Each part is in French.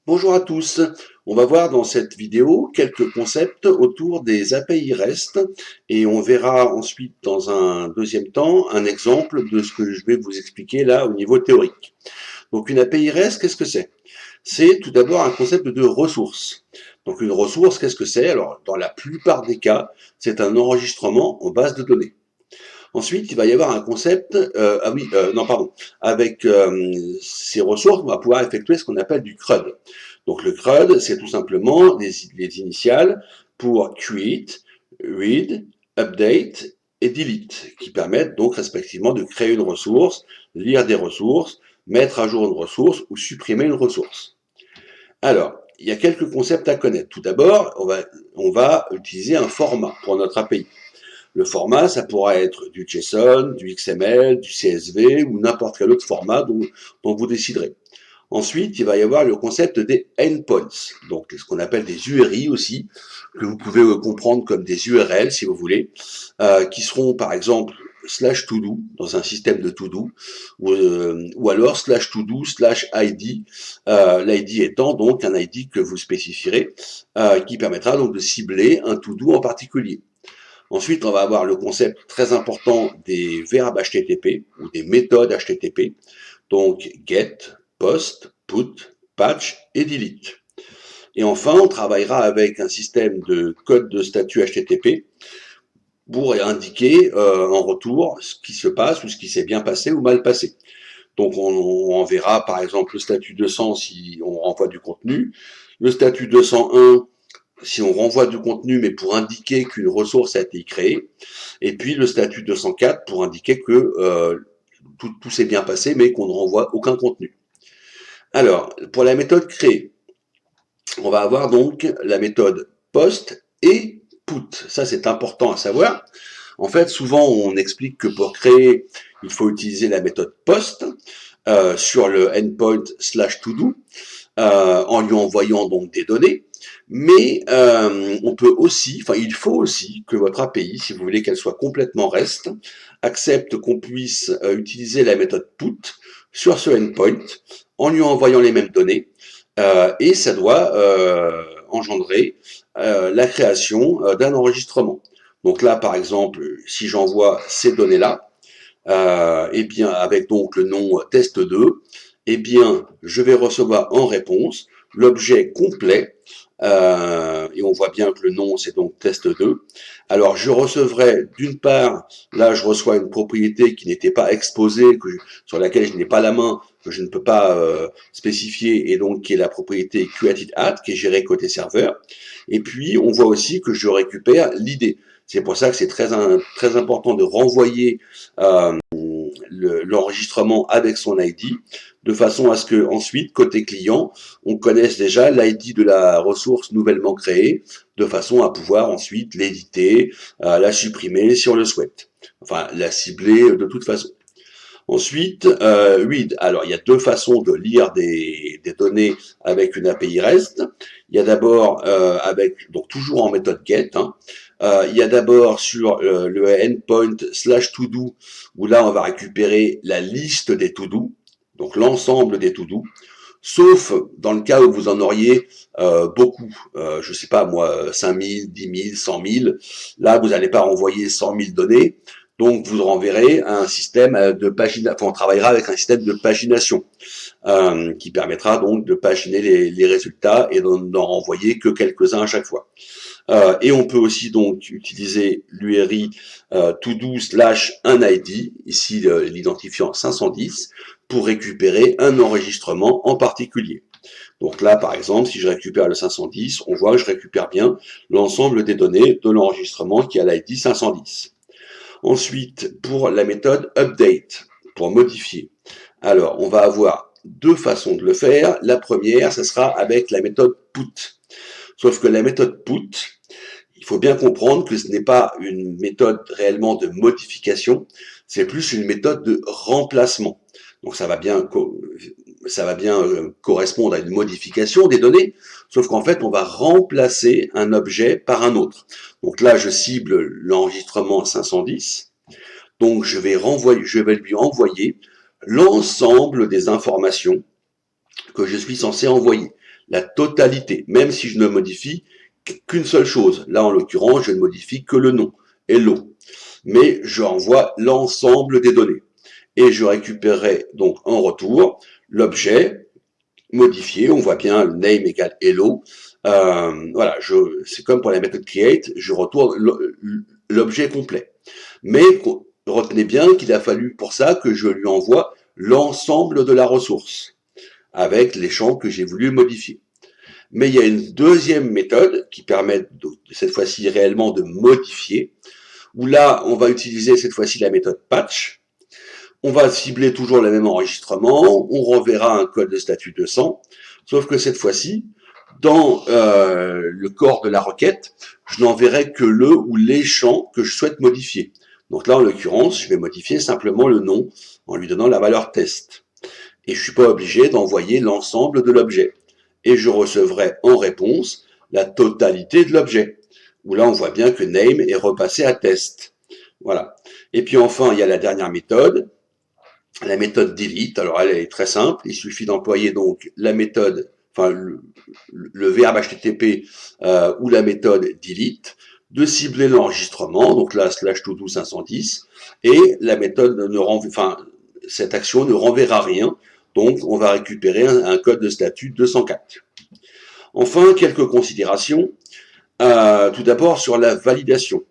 Bonjour à tous, on va voir dans cette vidéo quelques concepts autour des API REST et on verra ensuite dans un deuxième temps un exemple de ce que je vais vous expliquer là au niveau théorique. Donc une API REST, qu'est-ce que c'est? C'est tout d'abord un concept de ressource. Donc une ressource, qu'est-ce que c'est? Alors dans la plupart des cas, c'est un enregistrement en base de données. Ensuite, il va y avoir un concept, non pardon, avec ces ressources, on va pouvoir effectuer ce qu'on appelle du CRUD. Donc le CRUD, c'est tout simplement les initiales pour create, read, update et delete, qui permettent donc respectivement de créer une ressource, lire des ressources, mettre à jour une ressource ou supprimer une ressource. Alors, il y a quelques concepts à connaître. Tout d'abord, on va utiliser un format pour notre API. Le format, ça pourra être du JSON, du XML, du CSV ou n'importe quel autre format dont vous déciderez. Ensuite, il va y avoir le concept des endpoints, donc ce qu'on appelle des URI aussi, que vous pouvez comprendre comme des URL si vous voulez, qui seront par exemple slash to do dans un système de to do, ou alors slash to do slash ID, l'ID étant donc un ID que vous spécifierez, qui permettra donc de cibler un to do en particulier. Ensuite, on va avoir le concept très important des verbes HTTP ou des méthodes HTTP, donc get, post, put, patch et delete. Et enfin, on travaillera avec un système de code de statut HTTP pour indiquer en retour ce qui se passe ou ce qui s'est bien passé ou mal passé. Donc on verra par exemple le statut 200 si on renvoie du contenu, le statut 201 si on renvoie du contenu mais pour indiquer qu'une ressource a été créée, et puis le statut 204 pour indiquer que tout s'est bien passé mais qu'on ne renvoie aucun contenu. Alors, pour la méthode créer, on va avoir donc la méthode post et put. Ça, c'est important à savoir. En fait, souvent, on explique que pour créer, il faut utiliser la méthode post sur le endpoint slash to do en lui envoyant donc des données. Mais on peut aussi, enfin, il faut aussi que votre API, si vous voulez qu'elle soit complètement REST, accepte qu'on puisse utiliser la méthode put sur ce endpoint en lui envoyant les mêmes données et ça doit engendrer la création d'un enregistrement. Donc là, par exemple, si j'envoie ces données-là, eh bien, avec donc le nom test2, eh bien, je vais recevoir en réponse l'objet complet, et on voit bien que le nom c'est donc test2. Alors, je recevrai d'une part, là, je reçois une propriété qui n'était pas exposée, sur laquelle je n'ai pas la main, que je ne peux pas spécifier, et donc qui est la propriété created@, qui est gérée côté serveur. Et puis, on voit aussi que je récupère l'idée. C'est pour ça que c'est très important de renvoyer l'enregistrement avec son ID, de façon à ce que ensuite, côté client, on connaisse déjà l'ID de la ressource nouvellement créée, de façon à pouvoir ensuite l'éditer, la supprimer si on le souhaite. Enfin, la cibler de toute façon. Ensuite, read. Alors, il y a deux façons de lire des données avec une API REST. Il y a d'abord donc toujours en méthode get. Il y a d'abord sur le endpoint slash to do, où là, on va récupérer la liste des to do, donc l'ensemble des to do. Sauf dans le cas où vous en auriez beaucoup, je sais pas moi, 5000, 10 000, 100 000, là vous n'allez pas renvoyer 100 000 données, donc vous renverrez un système de pagination, enfin on travaillera avec un système de pagination qui permettra donc de paginer les résultats et d'en renvoyer que quelques-uns à chaque fois. Et on peut aussi donc utiliser l'URI todo slash un ID, ici l'identifiant 510, pour récupérer un enregistrement en particulier. Donc là, par exemple, si je récupère le 510, on voit que je récupère bien l'ensemble des données de l'enregistrement qui a l'ID 510. Ensuite, pour la méthode update, pour modifier. Alors, on va avoir deux façons de le faire. La première, ce sera avec la méthode put. Sauf que la méthode put, il faut bien comprendre que ce n'est pas une méthode réellement de modification, c'est plus une méthode de remplacement. Donc ça va bien correspondre à une modification des données, sauf qu'en fait on va remplacer un objet par un autre. Donc là je cible l'enregistrement 510, donc je vais lui envoyer l'ensemble des informations que je suis censé envoyer. la totalité, même si je ne modifie qu'une seule chose. Là, en l'occurrence, je ne modifie que le nom, hello. Mais je renvoie l'ensemble des données. Et je récupérerai donc en retour l'objet modifié. On voit bien le name égale hello. Voilà, c'est comme pour la méthode create, je retourne l'objet complet. Mais retenez bien qu'il a fallu pour ça que je lui envoie l'ensemble de la ressource avec les champs que j'ai voulu modifier. Mais il y a une deuxième méthode qui permet cette fois-ci réellement de modifier, où là, on va utiliser cette fois-ci la méthode patch. On va cibler toujours le même enregistrement, on renverra un code de statut 200, sauf que cette fois-ci, dans le corps de la requête, je n'enverrai que le ou les champs que je souhaite modifier. Donc là, en l'occurrence, je vais modifier simplement le nom en lui donnant la valeur test. Et je ne suis pas obligé d'envoyer l'ensemble de l'objet. Et je recevrai en réponse la totalité de l'objet, où là, on voit bien que name est repassé à test. Voilà. Et puis enfin, il y a la dernière méthode, la méthode delete. Alors elle est très simple, il suffit d'employer donc la méthode, enfin le verbe HTTP ou la méthode delete, de cibler l'enregistrement, donc là /todo 510, et la méthode ne renvoie, enfin cette action ne renverra rien, donc on va récupérer un code de statut 204. Enfin, quelques considérations. Tout d'abord sur la validation.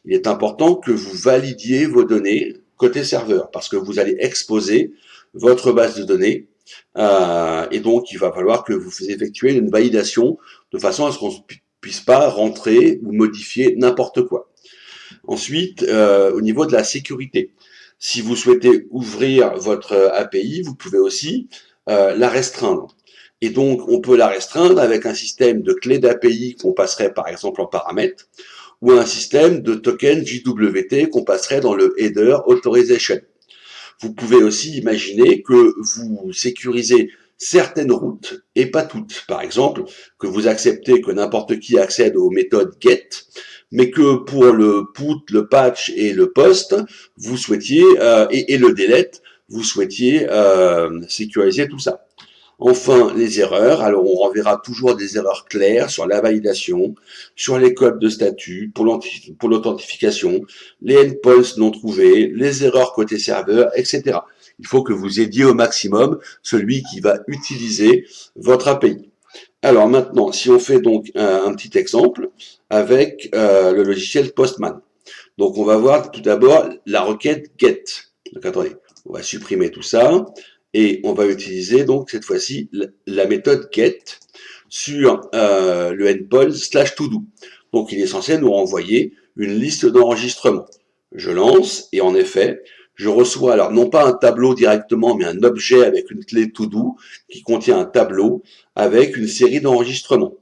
Il est important que vous validiez vos données côté serveur, parce que vous allez exposer votre base de données, et donc il va falloir que vous effectuez une validation de façon à ce qu'on ne puisse pas rentrer ou modifier n'importe quoi. Ensuite, au niveau de la sécurité, si vous souhaitez ouvrir votre API, vous pouvez aussi la restreindre. Et donc, on peut la restreindre avec un système de clé d'API qu'on passerait par exemple en paramètres, ou un système de token JWT qu'on passerait dans le header authorization. Vous pouvez aussi imaginer que vous sécurisez certaines routes et pas toutes. Par exemple, que vous acceptez que n'importe qui accède aux méthodes get, mais que pour le put, le patch et le post, vous souhaitiez, et le delete, vous souhaitiez sécuriser tout ça. Enfin, les erreurs. Alors, on renverra toujours des erreurs claires sur la validation, sur les codes de statut, pour l'authentification, les endpoints non trouvés, les erreurs côté serveur, etc. Il faut que vous aidiez au maximum celui qui va utiliser votre API. Alors maintenant, si on fait donc un petit exemple avec le logiciel Postman. Donc, on va voir tout d'abord la requête get. Donc, attendez, on va supprimer tout ça. Et on va utiliser donc cette fois-ci la méthode get sur le endpoint /todo. Donc il est censé nous renvoyer une liste d'enregistrements. Je lance et en effet, je reçois alors non pas un tableau directement, mais un objet avec une clé todo qui contient un tableau avec une série d'enregistrements.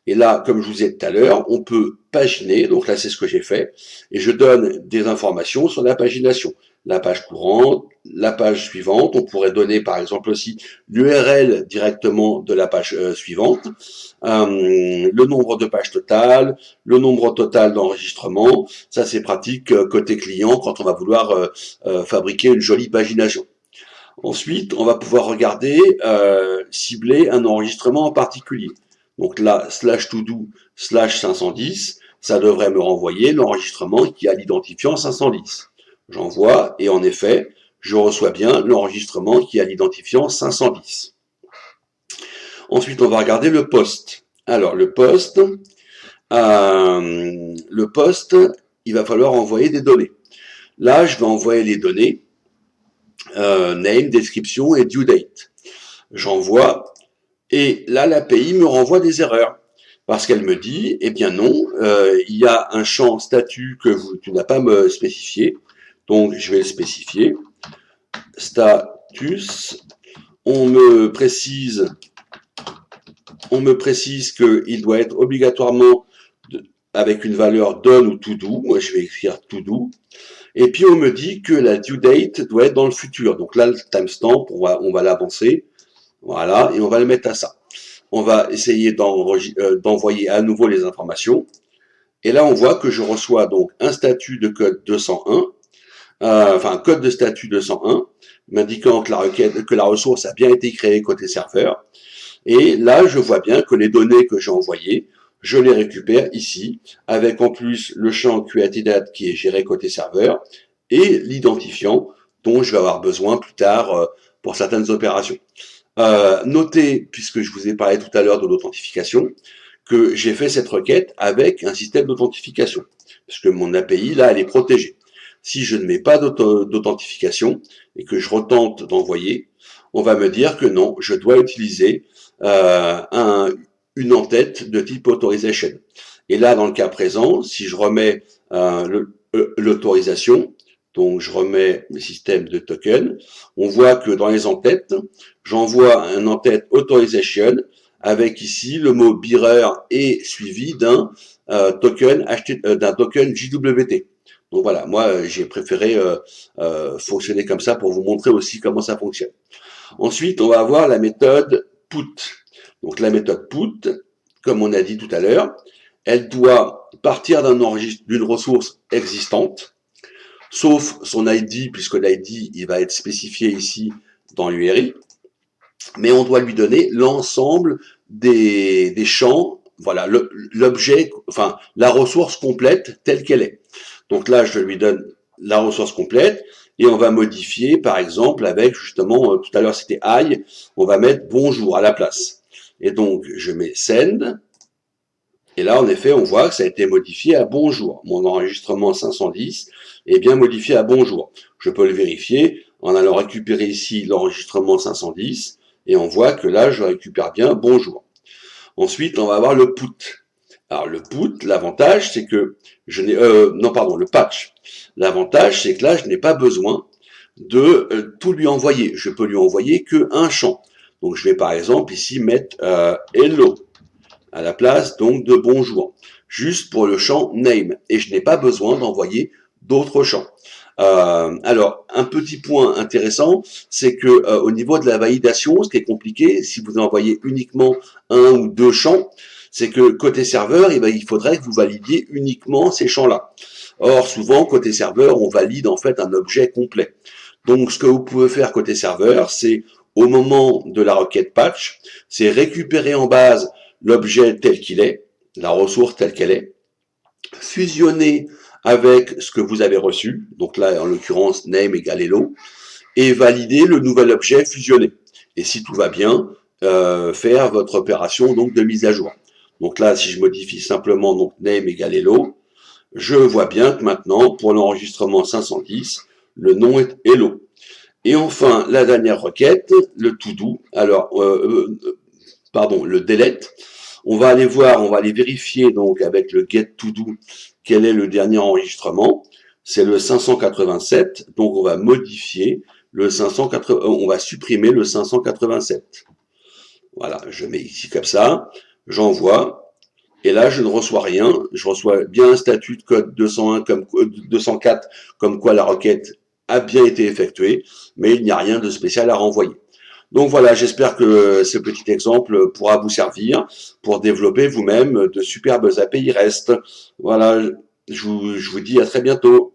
Et là, comme je vous ai dit tout à l'heure, on peut paginer, donc là c'est ce que j'ai fait, et je donne des informations sur la pagination. La page courante, la page suivante, on pourrait donner par exemple aussi l'URL directement de la page suivante, le nombre de pages totales, le nombre total d'enregistrements, ça c'est pratique côté client quand on va vouloir fabriquer une jolie pagination. Ensuite, on va pouvoir regarder, cibler un enregistrement en particulier. Donc là, /todo /510, ça devrait me renvoyer l'enregistrement qui a l'identifiant 510. J'envoie et en effet, je reçois bien l'enregistrement qui a l'identifiant 510. Ensuite, on va regarder le post. Alors, le post, il va falloir envoyer des données. Là, je vais envoyer les données, name, description et due date. J'envoie et là, l'API me renvoie des erreurs. Parce qu'elle me dit, eh bien non, il y a un champ statut que tu n'as pas me spécifié. Donc, je vais le spécifier. Status. On me précise qu'il doit être obligatoirement avec une valeur done ou to do. Moi, je vais écrire to do. Et puis, on me dit que la due date doit être dans le futur. Donc là, le timestamp, on va l'avancer. Voilà, et on va le mettre à ça. On va essayer d'envoyer à nouveau les informations. Et là, on voit que je reçois donc un statut de code 201, enfin un code de statut 201, m'indiquant que la ressource a bien été créée côté serveur. Et là, je vois bien que les données que j'ai envoyées, je les récupère ici, avec en plus le champ QATDAT qui est géré côté serveur, et l'identifiant dont je vais avoir besoin plus tard pour certaines opérations. Notez, puisque je vous ai parlé tout à l'heure de l'authentification, que j'ai fait cette requête avec un système d'authentification, parce que mon API, là, elle est protégée. Si je ne mets pas d'authentification et que je retente d'envoyer, on va me dire que non, je dois utiliser une en-tête de type authorization. Et là, dans le cas présent, si je remets l'autorisation, donc je remets le système de token, on voit que dans les en-têtes, j'envoie un en-tête authorization avec ici le mot bearer et suivi d'un token JWT. Donc voilà, moi j'ai préféré fonctionner comme ça pour vous montrer aussi comment ça fonctionne. Ensuite, on va avoir la méthode put. Donc la méthode put, comme on a dit tout à l'heure, elle doit partir d'une ressource existante, sauf son ID, puisque l'ID il va être spécifié ici dans l'URI, mais on doit lui donner l'ensemble des champs, voilà, l'objet, enfin la ressource complète telle qu'elle est. Donc là, je lui donne la ressource complète et on va modifier, par exemple, avec justement, tout à l'heure c'était I, on va mettre bonjour à la place. Et donc, je mets send. Et là, en effet, on voit que ça a été modifié à bonjour. Mon enregistrement 510 est bien modifié à bonjour. Je peux le vérifier en allant récupérer ici l'enregistrement 510 et on voit que là, je récupère bien bonjour. Ensuite, on va avoir le put. Alors le put, l'avantage, c'est que je n'ai, le patch. L'avantage, c'est que là, je n'ai pas besoin de tout lui envoyer. Je peux lui envoyer qu'un champ. Donc je vais par exemple ici mettre hello à la place donc de bonjour, juste pour le champ name. Et je n'ai pas besoin d'envoyer d'autres champs. Alors, un petit point intéressant, c'est que au niveau de la validation, ce qui est compliqué, si vous envoyez uniquement un ou deux champs, c'est que côté serveur, il faudrait que vous validiez uniquement ces champs-là. Or, souvent, côté serveur, on valide en fait un objet complet. Donc, ce que vous pouvez faire côté serveur, c'est au moment de la requête patch, c'est récupérer en base l'objet tel qu'il est, la ressource telle qu'elle est, fusionner avec ce que vous avez reçu, donc là en l'occurrence name égale hello, et valider le nouvel objet fusionné. Et si tout va bien, faire votre opération donc de mise à jour. Donc là, si je modifie simplement donc name égale hello, je vois bien que maintenant, pour l'enregistrement 510, le nom est hello. Et enfin, la dernière requête, le to do. Alors, le delete. On va aller voir, on va aller vérifier donc avec le get to do quel est le dernier enregistrement. C'est le 587, donc on va modifier le 580, on va supprimer le 587. Voilà, je mets ici comme ça, j'envoie, et là je ne reçois rien, je reçois bien un statut de code 204 comme quoi la requête a bien été effectuée, mais il n'y a rien de spécial à renvoyer. Donc voilà, j'espère que ce petit exemple pourra vous servir pour développer vous-même de superbes API REST. Voilà, je vous dis à très bientôt.